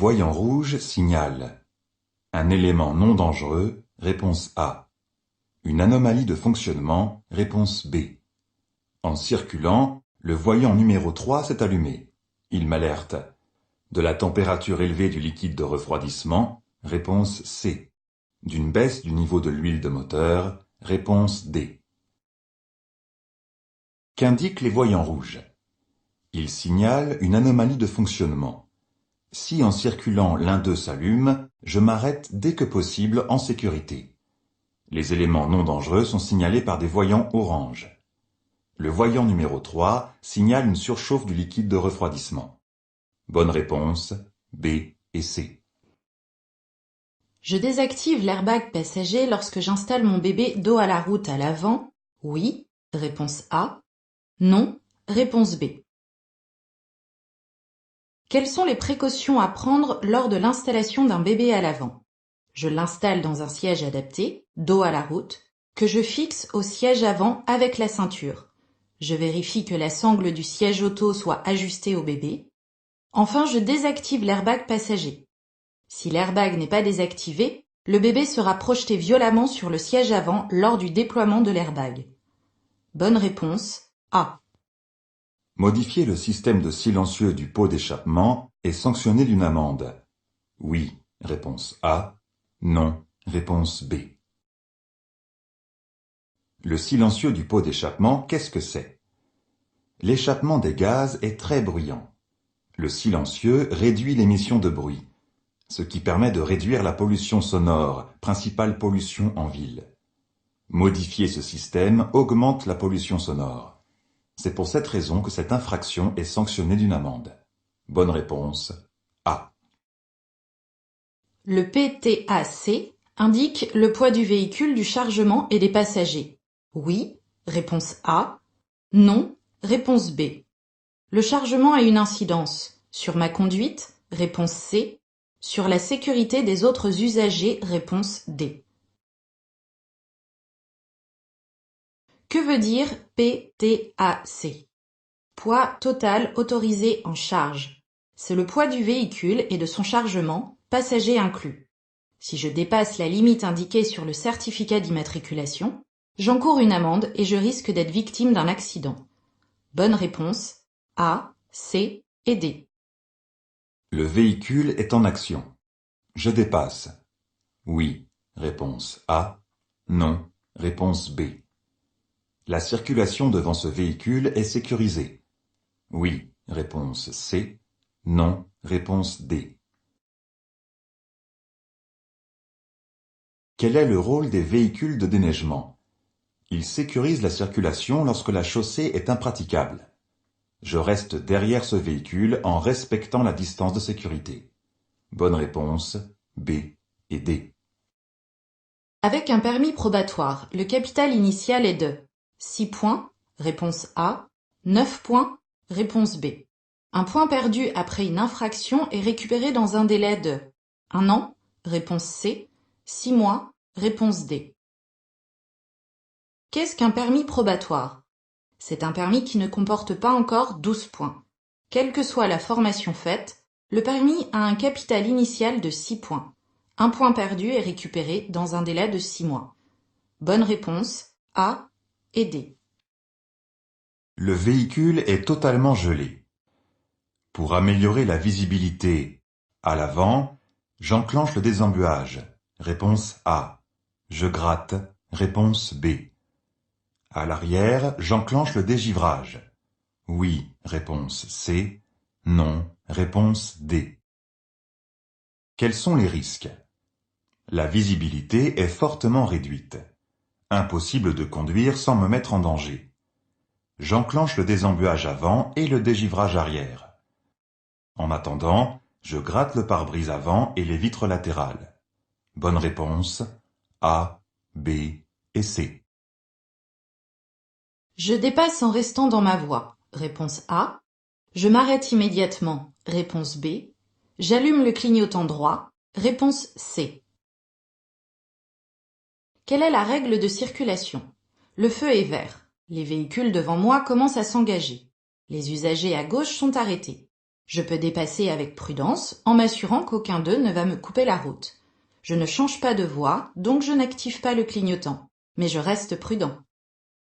voyants rouges signalent un élément non dangereux, réponse A. Une anomalie de fonctionnement, réponse B. En circulant, le voyant numéro 3 s'est allumé. Il m'alerte de la température élevée du liquide de refroidissement, réponse C. D'une baisse du niveau de l'huile de moteur, réponse D. Qu'indiquent les voyants rouges? Ils signalent une anomalie de fonctionnement. Si en circulant l'un d'eux s'allume, je m'arrête dès que possible en sécurité. Les éléments non dangereux sont signalés par des voyants orange. Le voyant numéro 3 signale une surchauffe du liquide de refroidissement. Bonne réponse, B et C. Je désactive l'airbag passager lorsque j'installe mon bébé dos à la route à l'avant. Oui, réponse A. Non, réponse B. Quelles sont les précautions à prendre lors de l'installation d'un bébé à l'avant? Je l'installe dans un siège adapté, dos à la route, que je fixe au siège avant avec la ceinture. Je vérifie que la sangle du siège auto soit ajustée au bébé. Enfin, je désactive l'airbag passager. Si l'airbag n'est pas désactivé, le bébé sera projeté violemment sur le siège avant lors du déploiement de l'airbag. Bonne réponse, A. Modifier le système de silencieux du pot d'échappement est sanctionné d'une amende. Oui, réponse A. Non, réponse B. Le silencieux du pot d'échappement, qu'est-ce que c'est? L'échappement des gaz est très bruyant. Le silencieux réduit l'émission de bruit, ce qui permet de réduire la pollution sonore, principale pollution en ville. Modifier ce système augmente la pollution sonore. C'est pour cette raison que cette infraction est sanctionnée d'une amende. Bonne réponse, A. Le PTAC indique le poids du véhicule, du chargement et des passagers. Oui, réponse A. Non, réponse B. Le chargement a une incidence sur ma conduite, réponse C. Sur la sécurité des autres usagers, réponse D. Que veut dire PTAC? Poids total autorisé en charge. C'est le poids du véhicule et de son chargement, passagers inclus. Si je dépasse la limite indiquée sur le certificat d'immatriculation, j'encours une amende et je risque d'être victime d'un accident. Bonne réponse, A, C et D. Le véhicule est en action. Je dépasse. Oui, réponse A. Non, réponse B. La circulation devant ce véhicule est sécurisée. Oui, réponse C. Non, réponse D. Quel est le rôle des véhicules de déneigement? Ils sécurisent la circulation lorsque la chaussée est impraticable. Je reste derrière ce véhicule en respectant la distance de sécurité. Bonne réponse, B et D. Avec un permis probatoire, le capital initial est de 6 points, réponse A, 9 points, réponse B. Un point perdu après une infraction est récupéré dans un délai de 1 an, réponse C, 6 mois, réponse D. Qu'est-ce qu'un permis probatoire? C'est un permis qui ne comporte pas encore 12 points. Quelle que soit la formation faite, le permis a un capital initial de 6 points. Un point perdu est récupéré dans un délai de 6 mois. Bonne réponse, A et D. Le véhicule est totalement gelé. Pour améliorer la visibilité à l'avant, j'enclenche le désembuage. Réponse A. Je gratte. Réponse B. À l'arrière, j'enclenche le dégivrage. Oui, réponse C. Non, réponse D. Quels sont les risques? La visibilité est fortement réduite. Impossible de conduire sans me mettre en danger. J'enclenche le désembuage avant et le dégivrage arrière. En attendant, je gratte le pare-brise avant et les vitres latérales. Bonne réponse, A, B et C. Je dépasse en restant dans ma voie. Réponse A. Je m'arrête immédiatement. Réponse B. J'allume le clignotant droit. Réponse C. Quelle est la règle de circulation? Le feu est vert. Les véhicules devant moi commencent à s'engager. Les usagers à gauche sont arrêtés. Je peux dépasser avec prudence en m'assurant qu'aucun d'eux ne va me couper la route. Je ne change pas de voie, donc je n'active pas le clignotant, mais je reste prudent.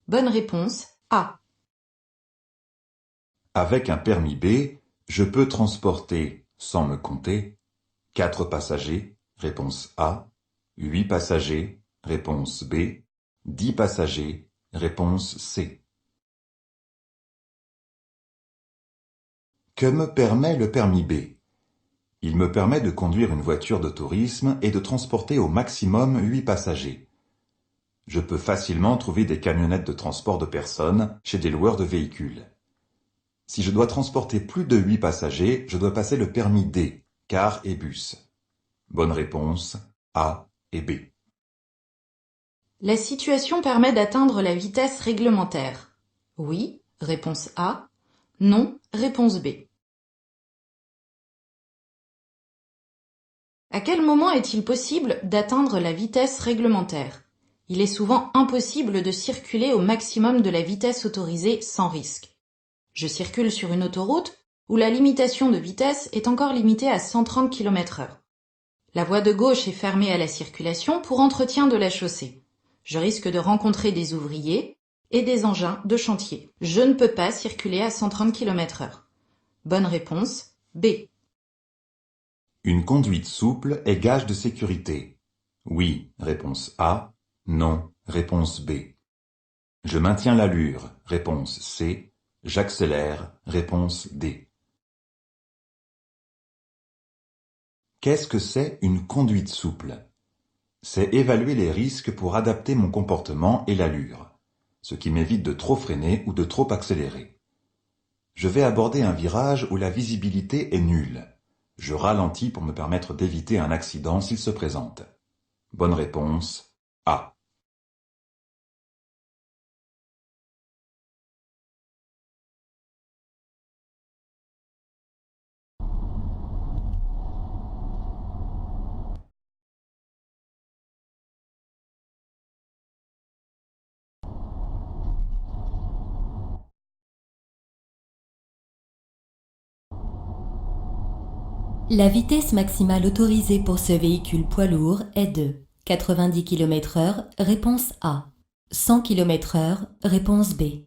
Bonne réponse A. Avec un permis B, je peux transporter, sans me compter, 4 passagers, réponse A, 8 passagers, réponse B, 10 passagers, réponse C. Que me permet le permis B? Il me permet de conduire une voiture de tourisme et de transporter au maximum 8 passagers. Je peux facilement trouver des camionnettes de transport de personnes chez des loueurs de véhicules. Si je dois transporter plus de 8 passagers, je dois passer le permis D, car et bus. Bonne réponse, A et B. La situation permet d'atteindre la vitesse réglementaire. Oui, réponse A. Non, réponse B. À quel moment est-il possible d'atteindre la vitesse réglementaire? Il est souvent impossible de circuler au maximum de la vitesse autorisée sans risque. Je circule sur une autoroute où la limitation de vitesse est encore limitée à 130 km/h. La voie de gauche est fermée à la circulation pour entretien de la chaussée. Je risque de rencontrer des ouvriers et des engins de chantier. Je ne peux pas circuler à 130 km/h. Bonne réponse, B. Une conduite souple est gage de sécurité. Oui, réponse A. Non, réponse B. Je maintiens l'allure, réponse C. J'accélère, réponse D. Qu'est-ce que c'est une conduite souple? C'est évaluer les risques pour adapter mon comportement et l'allure, ce qui m'évite de trop freiner ou de trop accélérer. Je vais aborder un virage où la visibilité est nulle. Je ralentis pour me permettre d'éviter un accident s'il se présente. Bonne réponse, A. La vitesse maximale autorisée pour ce véhicule poids lourd est de 90 km/h, réponse A. 100 km/h, réponse B.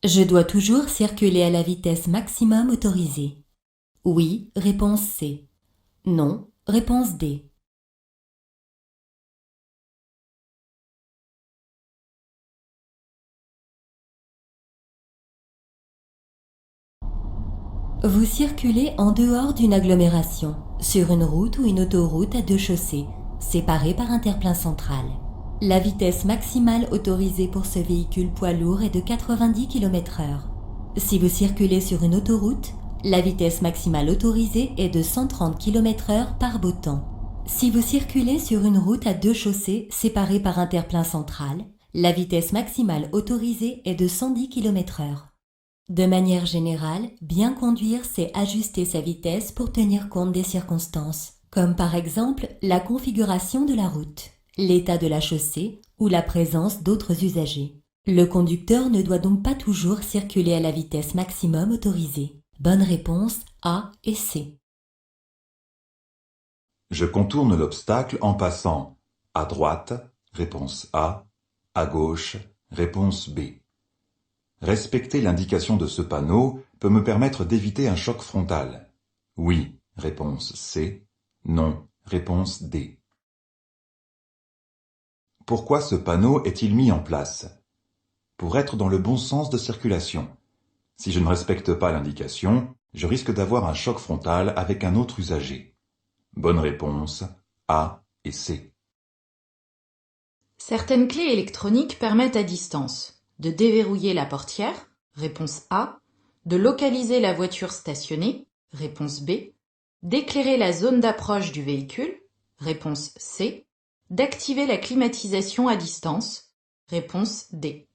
Je dois toujours circuler à la vitesse maximum autorisée. Oui, réponse C. Non, réponse D. Vous circulez en dehors d'une agglomération, sur une route ou une autoroute à 2 chaussées, séparées par un terre-plein central. La vitesse maximale autorisée pour ce véhicule poids lourd est de 90 km/h. Si vous circulez sur une autoroute, la vitesse maximale autorisée est de 130 km/h par beau temps. Si vous circulez sur une route à 2 chaussées séparées par un terre-plein central, la vitesse maximale autorisée est de 110 km/h. De manière générale, bien conduire, c'est ajuster sa vitesse pour tenir compte des circonstances, comme par exemple la configuration de la route, l'état de la chaussée ou la présence d'autres usagers. Le conducteur ne doit donc pas toujours circuler à la vitesse maximum autorisée. Bonne réponse A et C. Je contourne l'obstacle en passant à droite, réponse A, à gauche, réponse B. Respecter l'indication de ce panneau peut me permettre d'éviter un choc frontal. Oui, réponse C. Non, réponse D. Pourquoi ce panneau est-il mis en place? Pour être dans le bon sens de circulation. Si je ne respecte pas l'indication, je risque d'avoir un choc frontal avec un autre usager. Bonne réponse, A et C. Certaines clés électroniques permettent à distance de déverrouiller la portière, réponse A, de localiser la voiture stationnée, réponse B, d'éclairer la zone d'approche du véhicule, réponse C, d'activer la climatisation à distance, réponse D.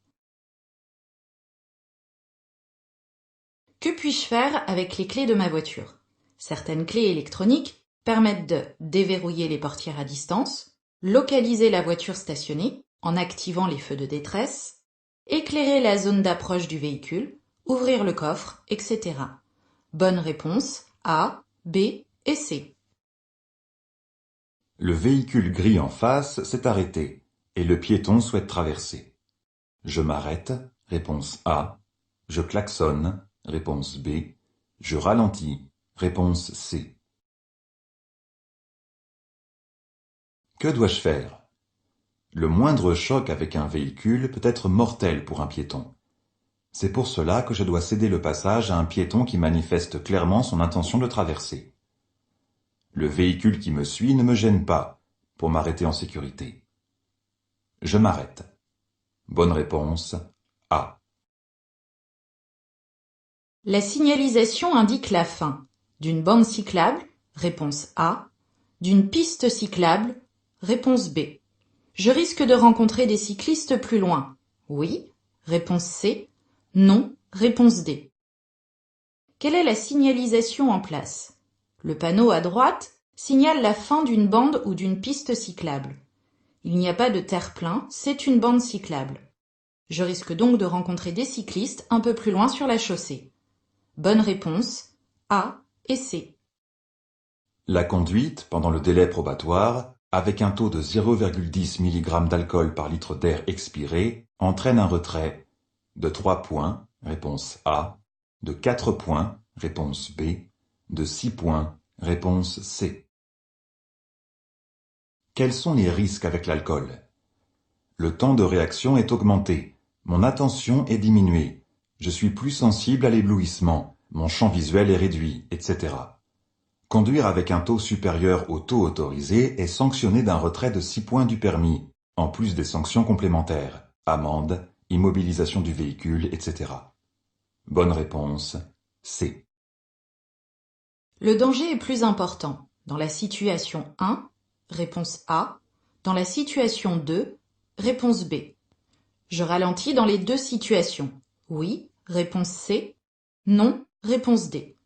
Que puis-je faire avec les clés de ma voiture? Certaines clés électroniques permettent de déverrouiller les portières à distance, localiser la voiture stationnée en activant les feux de détresse, éclairer la zone d'approche du véhicule, ouvrir le coffre, etc. Bonne réponse A, B et C. Le véhicule gris en face s'est arrêté et le piéton souhaite traverser. Je m'arrête, réponse A. Je klaxonne, réponse B. Je ralentis, réponse C. Que dois-je faire? Le moindre choc avec un véhicule peut être mortel pour un piéton. C'est pour cela que je dois céder le passage à un piéton qui manifeste clairement son intention de traverser. Le véhicule qui me suit ne me gêne pas pour m'arrêter en sécurité. Je m'arrête. Bonne réponse A. La signalisation indique la fin d'une bande cyclable, réponse A, d'une piste cyclable, réponse B. Je risque de rencontrer des cyclistes plus loin. Oui, réponse C. Non, réponse D. Quelle est la signalisation en place? Le panneau à droite signale la fin d'une bande ou d'une piste cyclable. Il n'y a pas de terre-plein, c'est une bande cyclable. Je risque donc de rencontrer des cyclistes un peu plus loin sur la chaussée. Bonne réponse A et C. La conduite, pendant le délai probatoire, avec un taux de 0,10 mg d'alcool par litre d'air expiré, entraîne un retrait de 3 points, réponse A, de 4 points, réponse B, de 6 points, réponse C. Quels sont les risques avec l'alcool? Le temps de réaction est augmenté, mon attention est diminuée, je suis plus sensible à l'éblouissement, mon champ visuel est réduit, etc. Conduire avec un taux supérieur au taux autorisé est sanctionné d'un retrait de 6 points du permis, en plus des sanctions complémentaires, amende, immobilisation du véhicule, etc. Bonne réponse C. Le danger est plus important dans la situation 1, réponse A, dans la situation 2, réponse B. Je ralentis dans les deux situations. Oui, réponse C. Non, réponse D.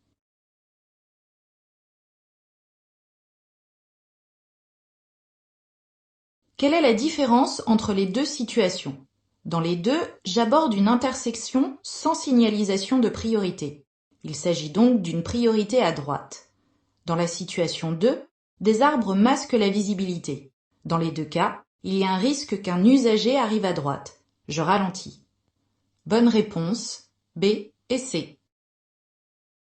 Quelle est la différence entre les deux situations? Dans les deux, j'aborde une intersection sans signalisation de priorité. Il s'agit donc d'une priorité à droite. Dans la situation 2, des arbres masquent la visibilité. Dans les deux cas, il y a un risque qu'un usager arrive à droite. Je ralentis. Bonne réponse B et C.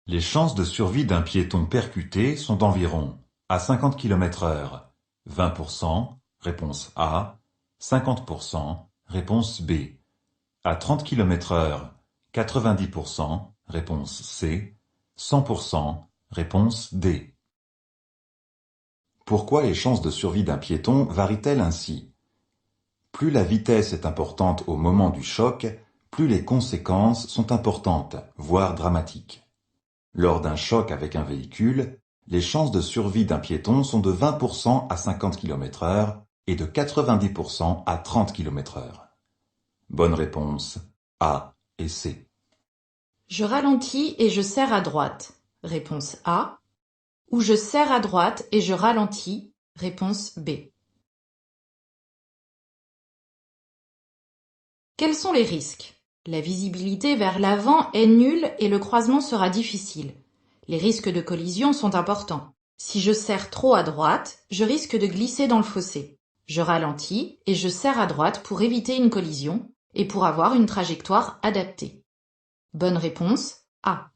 Les chances de survie d'un piéton percuté sont d'environ à 50 km/h, 20%, réponse A, 50%, réponse B, à 30 km/h, 90%, réponse C, 100%, réponse D. Pourquoi les chances de survie d'un piéton varient-elles ainsi? Plus la vitesse est importante au moment du choc, plus les conséquences sont importantes, voire dramatiques. Lors d'un choc avec un véhicule, les chances de survie d'un piéton sont de 20% à 50 km/h et de 90% à 30 km/h. Bonne réponse A et C. Je ralentis et je serre à droite. Réponse A. Ou je serre à droite et je ralentis. Réponse B. Quels sont les risques? La visibilité vers l'avant est nulle et le croisement sera difficile. Les risques de collision sont importants. Si je serre trop à droite, je risque de glisser dans le fossé. Je ralentis et je serre à droite pour éviter une collision et pour avoir une trajectoire adaptée. Bonne réponse A.